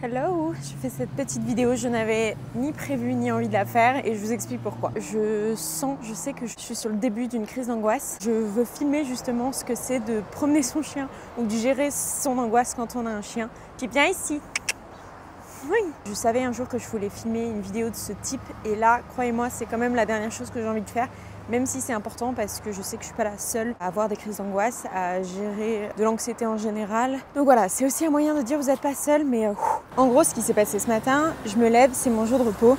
Hello, je fais cette petite vidéo, je n'avais ni prévu ni envie de la faire et je vous explique pourquoi. Je sais que je suis sur le début d'une crise d'angoisse. Je veux filmer justement ce que c'est de promener son chien ou de gérer son angoisse quand on a un chien qui est bien ici. Oui. Je savais un jour que je voulais filmer une vidéo de ce type et là, croyez-moi, c'est quand même la dernière chose que j'ai envie de faire. Même si c'est important parce que je sais que je ne suis pas la seule à avoir des crises d'angoisse, à gérer de l'anxiété en général. Donc voilà, c'est aussi un moyen de dire vous n'êtes pas seul, mais en gros ce qui s'est passé ce matin, je me lève, c'est mon jour de repos.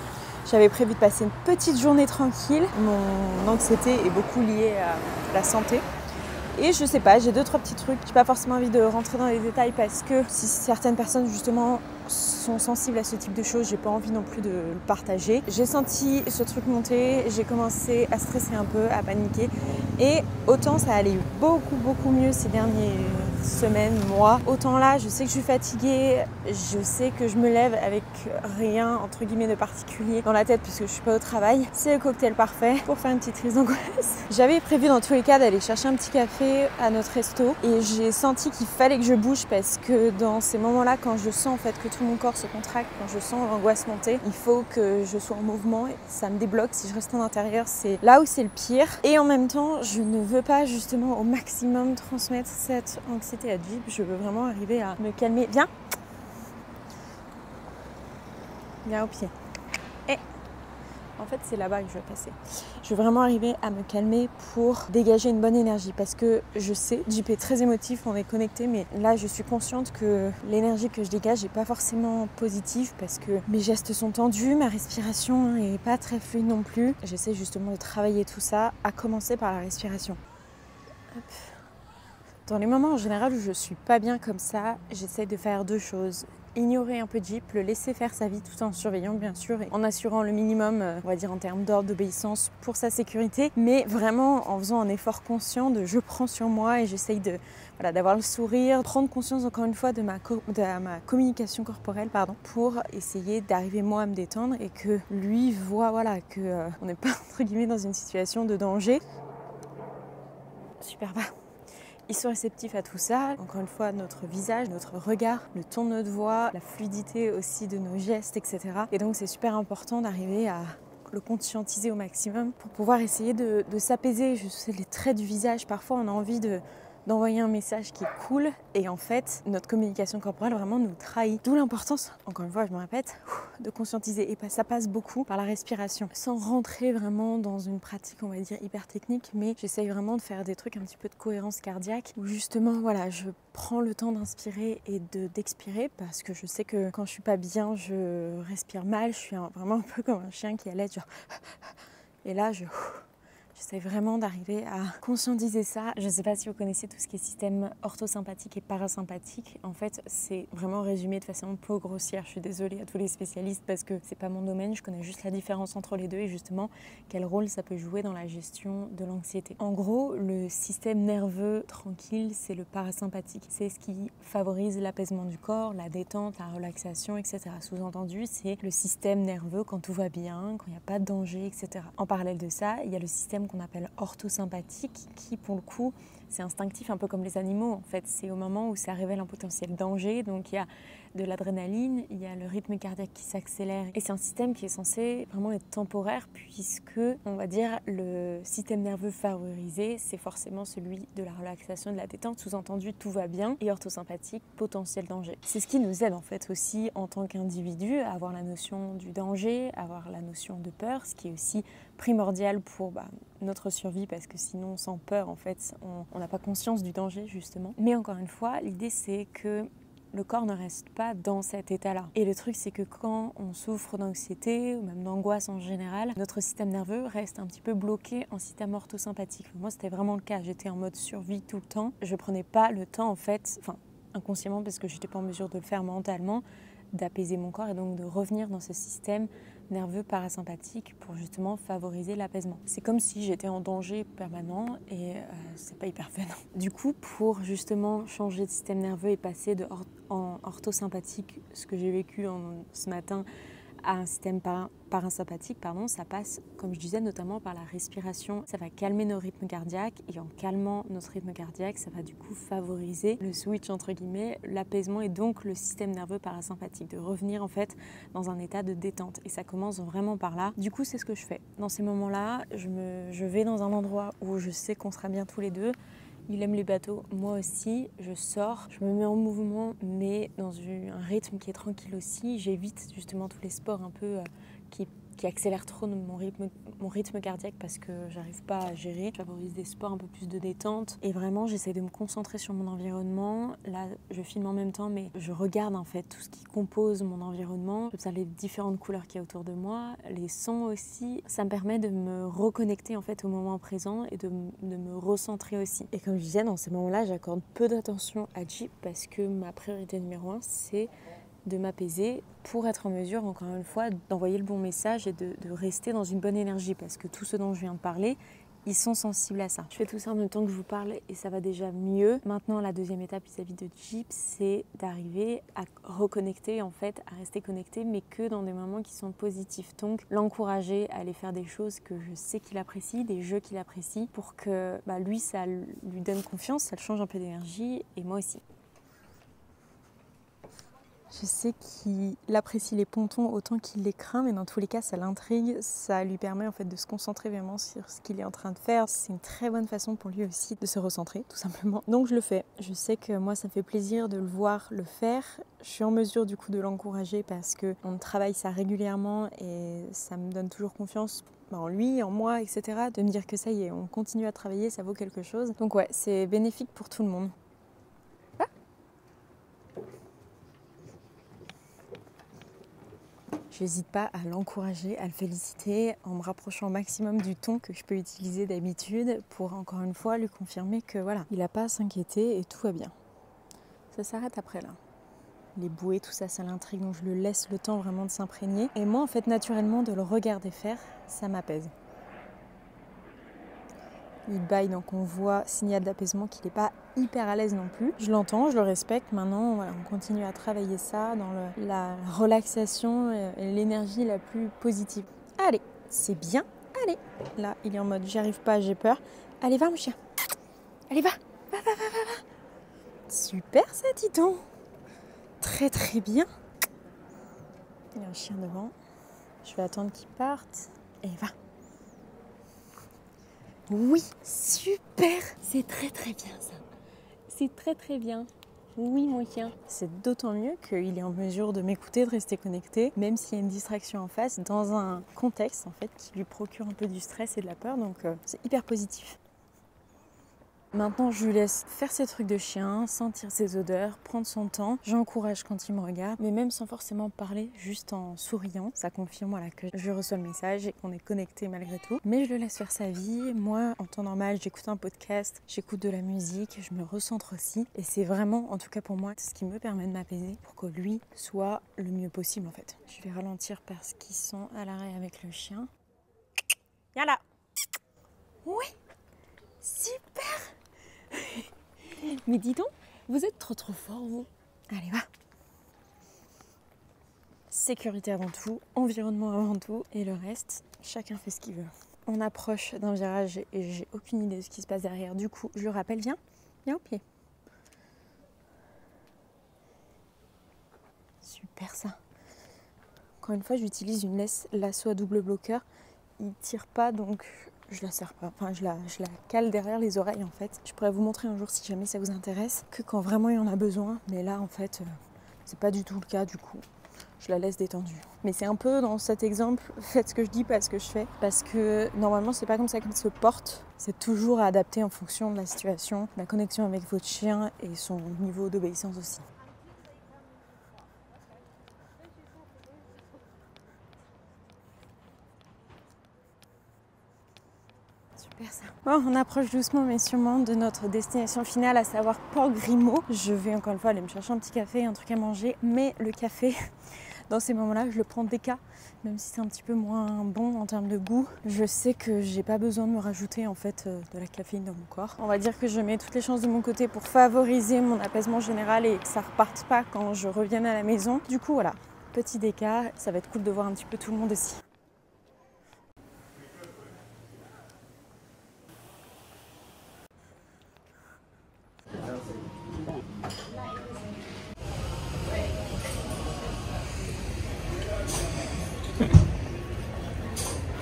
J'avais prévu de passer une petite journée tranquille. Mon anxiété est beaucoup liée à la santé. Et je sais pas, j'ai 2-3 petits trucs. J'ai pas forcément envie de rentrer dans les détails parce que si certaines personnes justement sont sensibles à ce type de choses, j'ai pas envie non plus de le partager. J'ai senti ce truc monter, j'ai commencé à stresser un peu, à paniquer. Et autant ça allait beaucoup mieux ces dernières semaines, mois. Autant là, je sais que je suis fatiguée, je sais que je me lève avec rien entre guillemets de particulier dans la tête puisque je suis pas au travail. C'est le cocktail parfait pour faire une petite crise d'angoisse. J'avais prévu dans tous les cas d'aller chercher un petit café à notre resto et j'ai senti qu'il fallait que je bouge parce que dans ces moments-là, quand je sens en fait que tout mon corps se contracte, quand je sens l'angoisse monter, il faut que je sois en mouvement et ça me débloque. Si je reste en intérieur, c'est là où c'est le pire. Et en même temps, je ne veux pas justement au maximum transmettre cette anxiété à Jeep. Je veux vraiment arriver à me calmer. Viens au pied. Et en fait, c'est là-bas que je vais passer. Je veux vraiment arriver à me calmer pour dégager une bonne énergie parce que je sais, JP est très émotif, on est connecté, mais là, je suis consciente que l'énergie que je dégage n'est pas forcément positive parce que mes gestes sont tendus, ma respiration n'est pas très fluide non plus. J'essaie justement de travailler tout ça, à commencer par la respiration. Hop. Dans les moments en général où je suis pas bien comme ça, j'essaie de faire 2 choses. Ignorer un peu Jeep, le laisser faire sa vie tout en surveillant bien sûr et en assurant le minimum, on va dire en termes d'ordre d'obéissance pour sa sécurité, mais vraiment en faisant un effort conscient de je prends sur moi et j'essaye de d'avoir le sourire, prendre conscience encore une fois de ma communication corporelle pour essayer d'arriver moi à me détendre et que lui voit que on n'est pas entre guillemets dans une situation de danger. Super bas. Ils sont réceptifs à tout ça. Encore une fois, notre visage, notre regard, le ton de notre voix, la fluidité aussi de nos gestes, etc. Et donc, c'est super important d'arriver à le conscientiser au maximum pour pouvoir essayer de s'apaiser. Je sais, les traits du visage, parfois, on a envie d'envoyer un message qui est cool et en fait notre communication corporelle vraiment nous trahit. D'où l'importance, encore une fois je me répète, de conscientiser et ça passe beaucoup par la respiration. Sans rentrer vraiment dans une pratique on va dire hyper technique, mais j'essaye vraiment de faire des trucs un petit peu de cohérence cardiaque où justement je prends le temps d'inspirer et d'expirer parce que je sais que quand je suis pas bien je respire mal, je suis vraiment un peu comme un chien qui allait genre et là j'essaie vraiment d'arriver à conscientiser ça. Je ne sais pas si vous connaissez tout ce qui est système orthosympathique et parasympathique. En fait, c'est vraiment résumé de façon peu grossière. Je suis désolée à tous les spécialistes parce que c'est pas mon domaine. Je connais juste la différence entre les deux et justement quel rôle ça peut jouer dans la gestion de l'anxiété. En gros, le système nerveux tranquille, c'est le parasympathique. C'est ce qui favorise l'apaisement du corps, la détente, la relaxation, etc. Sous-entendu, c'est le système nerveux quand tout va bien, quand il n'y a pas de danger, etc. En parallèle de ça, il y a le système qu'on appelle orthosympathique qui pour le coup c'est instinctif un peu comme les animaux en fait, c'est au moment où ça révèle un potentiel danger, donc il y a de l'adrénaline, il y a le rythme cardiaque qui s'accélère et c'est un système qui est censé vraiment être temporaire puisque on va dire le système nerveux favorisé c'est forcément celui de la relaxation, de la détente, sous-entendu tout va bien, et orthosympathique potentiel danger. C'est ce qui nous aide en fait aussi en tant qu'individu à avoir la notion du danger, à avoir la notion de peur, ce qui est aussi primordial pour notre survie parce que sinon sans peur en fait on n'a pas conscience du danger justement. Mais encore une fois l'idée c'est que le corps ne reste pas dans cet état-là. Et le truc c'est que quand on souffre d'anxiété ou même d'angoisse en général, notre système nerveux reste un petit peu bloqué en système orthosympathique. Moi c'était vraiment le cas, j'étais en mode survie tout le temps. Je prenais pas le temps en fait, inconsciemment parce que j'étais pas en mesure de le faire mentalement, d'apaiser mon corps et donc de revenir dans ce système nerveux parasympathique pour justement favoriser l'apaisement. C'est comme si j'étais en danger permanent et c'est pas hyper fun. Du coup, pour justement changer de système nerveux et passer en orthosympathique, ce que j'ai vécu ce matin à un système parasympathique, ça passe, comme je disais, notamment par la respiration. Ça va calmer nos rythmes cardiaques et en calmant notre rythme cardiaque, ça va du coup favoriser le switch entre guillemets, l'apaisement et donc le système nerveux parasympathique, de revenir en fait dans un état de détente. Et ça commence vraiment par là. Du coup, c'est ce que je fais. Dans ces moments-là, je vais dans un endroit où je sais qu'on sera bien tous les deux. Il aime les bateaux, moi aussi, je sors, je me mets en mouvement, mais dans un rythme qui est tranquille aussi. J'évite justement tous les sports un peu qui accélèrent trop mon rythme cardiaque parce que j'arrive pas à gérer. Je favorise des sports un peu plus de détente et vraiment j'essaie de me concentrer sur mon environnement. Là, je filme en même temps, mais je regarde en fait tout ce qui compose mon environnement. J'observe les différentes couleurs qu'il y a autour de moi, les sons aussi. Ça me permet de me reconnecter en fait au moment présent et de me recentrer aussi. Et comme je disais, dans ces moments-là, j'accorde peu d'attention à Jeep parce que ma priorité numéro 1, c'est de m'apaiser pour être en mesure, encore une fois, d'envoyer le bon message et de rester dans une bonne énergie parce que tout ce dont je viens de parler, ils sont sensibles à ça. Je fais tout ça en même temps que je vous parle et ça va déjà mieux. Maintenant, la deuxième étape vis-à-vis de Jeep, c'est d'arriver à reconnecter, en fait, à rester connecté, mais que dans des moments qui sont positifs. Donc, l'encourager à aller faire des choses que je sais qu'il apprécie, des jeux qu'il apprécie, pour que lui, ça lui donne confiance, ça le change un peu d'énergie et moi aussi. Je sais qu'il apprécie les pontons autant qu'il les craint, mais dans tous les cas, ça l'intrigue. Ça lui permet en fait de se concentrer vraiment sur ce qu'il est en train de faire. C'est une très bonne façon pour lui aussi de se recentrer, tout simplement. Donc je le fais. Je sais que moi, ça me fait plaisir de le voir le faire. Je suis en mesure du coup de l'encourager parce qu'on travaille ça régulièrement et ça me donne toujours confiance en lui, en moi, etc. De me dire que ça y est, on continue à travailler, ça vaut quelque chose. Donc ouais, c'est bénéfique pour tout le monde. Je n'hésite pas à l'encourager, à le féliciter en me rapprochant au maximum du ton que je peux utiliser d'habitude pour encore une fois lui confirmer que voilà, il n'a pas à s'inquiéter et tout va bien. Ça s'arrête après là. Les bouées, tout ça, ça l'intrigue, donc je le laisse le temps vraiment de s'imprégner. Et moi en fait naturellement de le regarder faire, ça m'apaise. Il baille, donc on voit, signal d'apaisement, qu'il n'est pas hyper à l'aise non plus. Je l'entends, je le respecte. Maintenant, voilà, on continue à travailler ça dans la relaxation et l'énergie la plus positive. Allez, c'est bien. Allez. Là, il est en mode, j'y arrive pas, j'ai peur. Allez, va mon chien. Allez, va. Va. Super ça, dis donc. Très très bien. Il y a un chien devant. Je vais attendre qu'il parte. Et va. Oui, super. C'est très très bien ça. C'est très très bien. Oui mon chien. C'est d'autant mieux qu'il est en mesure de m'écouter, de rester connecté, même s'il y a une distraction en face, dans un contexte en fait qui lui procure un peu du stress et de la peur, donc c'est hyper positif. Maintenant, je lui laisse faire ses trucs de chien, sentir ses odeurs, prendre son temps. J'encourage quand il me regarde, mais même sans forcément parler, juste en souriant. Ça confirme voilà, que je reçois le message et qu'on est connecté malgré tout. Mais je le laisse faire sa vie. Moi, en temps normal, j'écoute un podcast, j'écoute de la musique, je me recentre aussi. Et c'est vraiment, en tout cas pour moi, ce qui me permet de m'apaiser pour que lui soit le mieux possible en fait. Je vais ralentir parce qu'ils sont à l'arrêt avec le chien. Viens là. Oui, super. Mais dis donc, vous êtes trop fort vous. Allez, va. Sécurité avant tout, environnement avant tout, et le reste, chacun fait ce qu'il veut. On approche d'un virage et j'ai aucune idée de ce qui se passe derrière. Du coup, je le rappelle, viens au pied. Super ça. Encore une fois, j'utilise une lasso à double bloqueur. Il tire pas, donc je la serre pas. Enfin, je la cale derrière les oreilles en fait. Je pourrais vous montrer un jour si jamais ça vous intéresse, que quand vraiment il y en a besoin. Mais là, en fait, c'est pas du tout le cas du coup. Je la laisse détendue. Mais c'est un peu dans cet exemple, faites ce que je dis, pas ce que je fais. Parce que normalement, c'est pas comme ça qu'il se porte. C'est toujours à adapter en fonction de la situation, la connexion avec votre chien et son niveau d'obéissance aussi. Super ça. Bon, on approche doucement mais sûrement de notre destination finale, à savoir Port Grimaud. Je vais encore une fois aller me chercher un petit café, un truc à manger. Mais le café, dans ces moments-là, je le prends déca, même si c'est un petit peu moins bon en termes de goût. Je sais que j'ai pas besoin de me rajouter en fait de la caféine dans mon corps. On va dire que je mets toutes les chances de mon côté pour favoriser mon apaisement général et que ça reparte pas quand je revienne à la maison. Du coup voilà, petit déca, ça va être cool de voir un petit peu tout le monde aussi.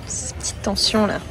Ces petites tensions là.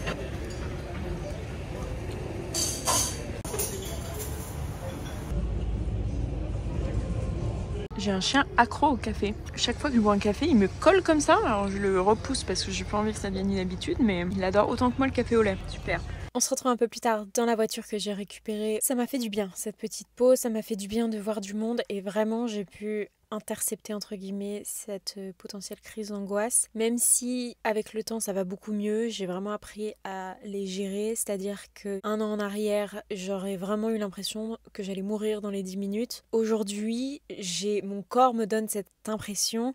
J'ai un chien accro au café. Chaque fois que je bois un café, il me colle comme ça. Alors je le repousse parce que j'ai pas envie que ça devienne une habitude, mais il adore autant que moi le café au lait. Super. On se retrouve un peu plus tard dans la voiture que j'ai récupérée. Ça m'a fait du bien, cette petite pause. Ça m'a fait du bien de voir du monde et vraiment j'ai pu intercepter entre guillemets cette potentielle crise d'angoisse. Même si avec le temps ça va beaucoup mieux, j'ai vraiment appris à les gérer. C'est-à-dire que un an en arrière, j'aurais vraiment eu l'impression que j'allais mourir dans les 10 minutes. Aujourd'hui, mon corps me donne cette impression.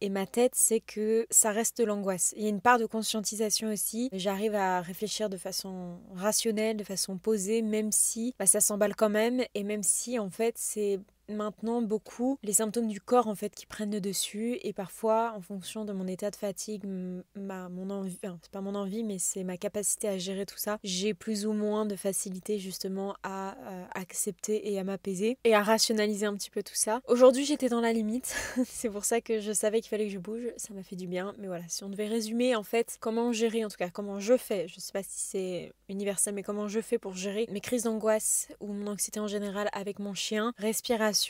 Et ma tête, c'est que ça reste de l'angoisse. Il y a une part de conscientisation aussi. J'arrive à réfléchir de façon rationnelle, de façon posée, même si ça s'emballe quand même. Et même si, en fait, c'est maintenant beaucoup les symptômes du corps en fait qui prennent le dessus et parfois en fonction de mon état de fatigue, mon envie, enfin, c'est pas mon envie mais c'est ma capacité à gérer tout ça, j'ai plus ou moins de facilité justement à accepter et à m'apaiser et à rationaliser un petit peu tout ça. Aujourd'hui j'étais dans la limite, c'est pour ça que je savais qu'il fallait que je bouge, ça m'a fait du bien, mais voilà, si on devait résumer en fait comment gérer, en tout cas comment je fais, je sais pas si c'est universel mais comment je fais pour gérer mes crises d'angoisse ou mon anxiété en général avec mon chien, respiration,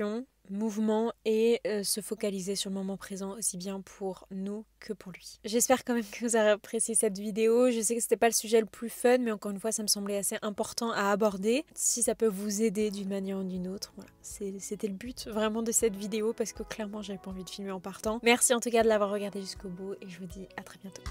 mouvement et se focaliser sur le moment présent aussi bien pour nous que pour lui. J'espère quand même que vous avez apprécié cette vidéo. Je sais que c'était pas le sujet le plus fun mais encore une fois ça me semblait assez important à aborder. Si ça peut vous aider d'une manière ou d'une autre, voilà, c'était le but vraiment de cette vidéo parce que clairement j'avais pas envie de filmer en partant. Merci en tout cas de l'avoir regardé jusqu'au bout et je vous dis à très bientôt.